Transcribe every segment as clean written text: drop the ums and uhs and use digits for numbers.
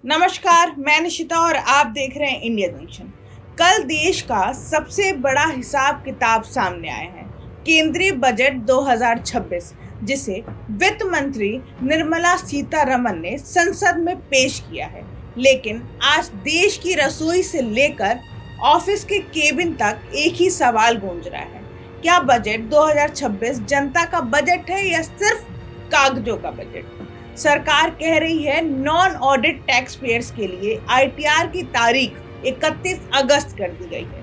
नमस्कार, मैं निशिता और आप देख रहे हैं इंडिया जंक्शन। कल देश का सबसे बड़ा हिसाब किताब सामने आया है, केंद्रीय बजट 2026, जिसे वित्त मंत्री निर्मला सीतारमण ने संसद में पेश किया है। लेकिन आज देश की रसोई से लेकर ऑफिस के केबिन तक एक ही सवाल गूंज रहा है, क्या बजट 2026 जनता का बजट है या सिर्फ कागजों का बजट? सरकार कह रही है नॉन ऑडिट टैक्स पेयर्स के लिए आईटीआर की तारीख 31 अगस्त कर दी गई है।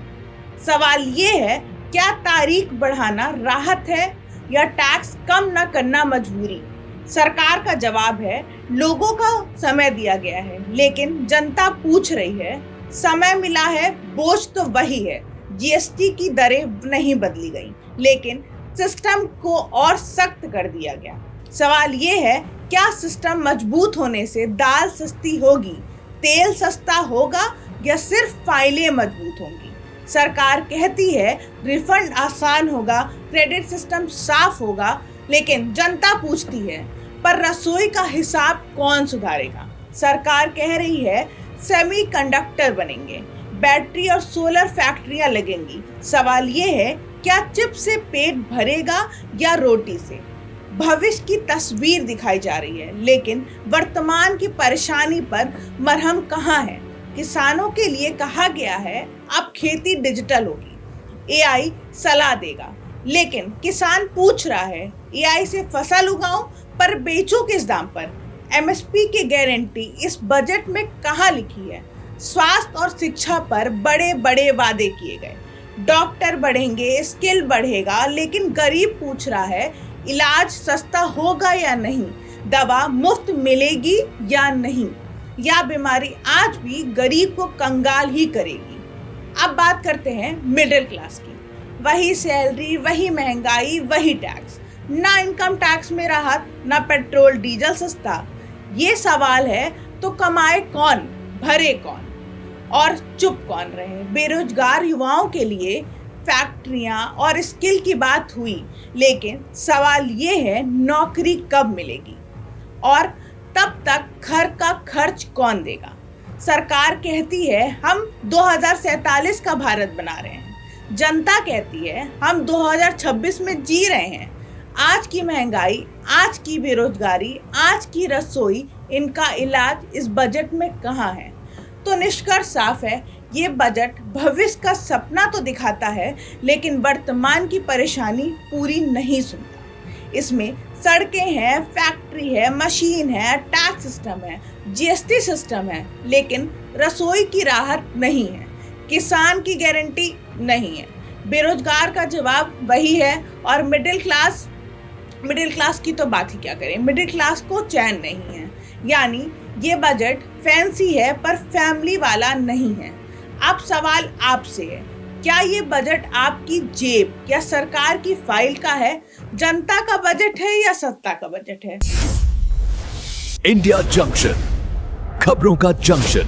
सवाल ये है, क्या तारीख बढ़ाना राहत है या टैक्स कम न करना मजबूरी? सरकार का जवाब है, लोगों का समय दिया गया है, लेकिन जनता पूछ रही है। समय मिला है, बोझ तो वही है, जीएसटी की दरें नहीं बदली गई, लेकिन सिस्टम को और सख्त कर दिया गया। सवाल ये है, क्या सिस्टम मजबूत होने से दाल सस्ती होगी, तेल सस्ता होगा या सिर्फ फाइलें मजबूत होंगी? सरकार कहती है रिफंड आसान होगा, क्रेडिट सिस्टम साफ होगा, लेकिन जनता पूछती है पर रसोई का हिसाब कौन सुधारेगा? सरकार कह रही है सेमीकंडक्टर बनेंगे, बैटरी और सोलर फैक्ट्रियां लगेंगी। सवाल ये है, क्या चिप से पेट भरेगा या रोटी से? भविष्य की तस्वीर दिखाई जा रही है, लेकिन वर्तमान की परेशानी पर मरहम कहाँ है? किसानों के लिए कहा गया है अब खेती डिजिटल होगी, एआई सलाह देगा, लेकिन किसान पूछ रहा है एआई से फसल उगाऊं पर बेचूं किस दाम पर? एमएसपी की गारंटी इस बजट में कहाँ लिखी है? स्वास्थ्य और शिक्षा पर बड़े बड़े वादे किए गए, डॉक्टर बढ़ेंगे, स्किल बढ़ेगा, लेकिन गरीब पूछ रहा है इलाज सस्ता होगा या नहीं, दवा मुफ्त मिलेगी या नहीं, या बीमारी आज भी गरीब को कंगाल ही करेगी? अब बात करते हैं मिडिल क्लास की। वही सैलरी, वही महंगाई, वही टैक्स, ना इनकम टैक्स में राहत, ना पेट्रोल डीजल सस्ता। ये सवाल है तो कमाए कौन, भरे कौन और चुप कौन रहे? बेरोजगार युवाओं के लिए फैक्ट्रियां और स्किल की बात हुई, लेकिन सवाल ये है नौकरी कब मिलेगी और तब तक घर का खर्च कौन देगा? सरकार कहती है हम 2047 का भारत बना रहे हैं, जनता कहती है हम 2026 में जी रहे हैं। आज की महंगाई, आज की बेरोजगारी, आज की रसोई, इनका इलाज इस बजट में कहाँ है? तो निष्कर्ष साफ है, ये बजट भविष्य का सपना तो दिखाता है, लेकिन वर्तमान की परेशानी पूरी नहीं सुनता। इसमें सड़कें हैं, फैक्ट्री है, मशीन है, टैक्स सिस्टम है, जीएसटी सिस्टम है, लेकिन रसोई की राहत नहीं है, किसान की गारंटी नहीं है, बेरोजगार का जवाब वही है, और मिडिल क्लास की तो बात ही क्या करें, मिडिल क्लास को चैन नहीं है। यानी ये बजट फैंसी है पर फैमिली वाला नहीं है। अब सवाल आपसे है, क्या ये बजट आपकी जेब या सरकार की फाइल का है? जनता का बजट है या सत्ता का बजट है? इंडिया जंक्शन, खबरों का जंक्शन।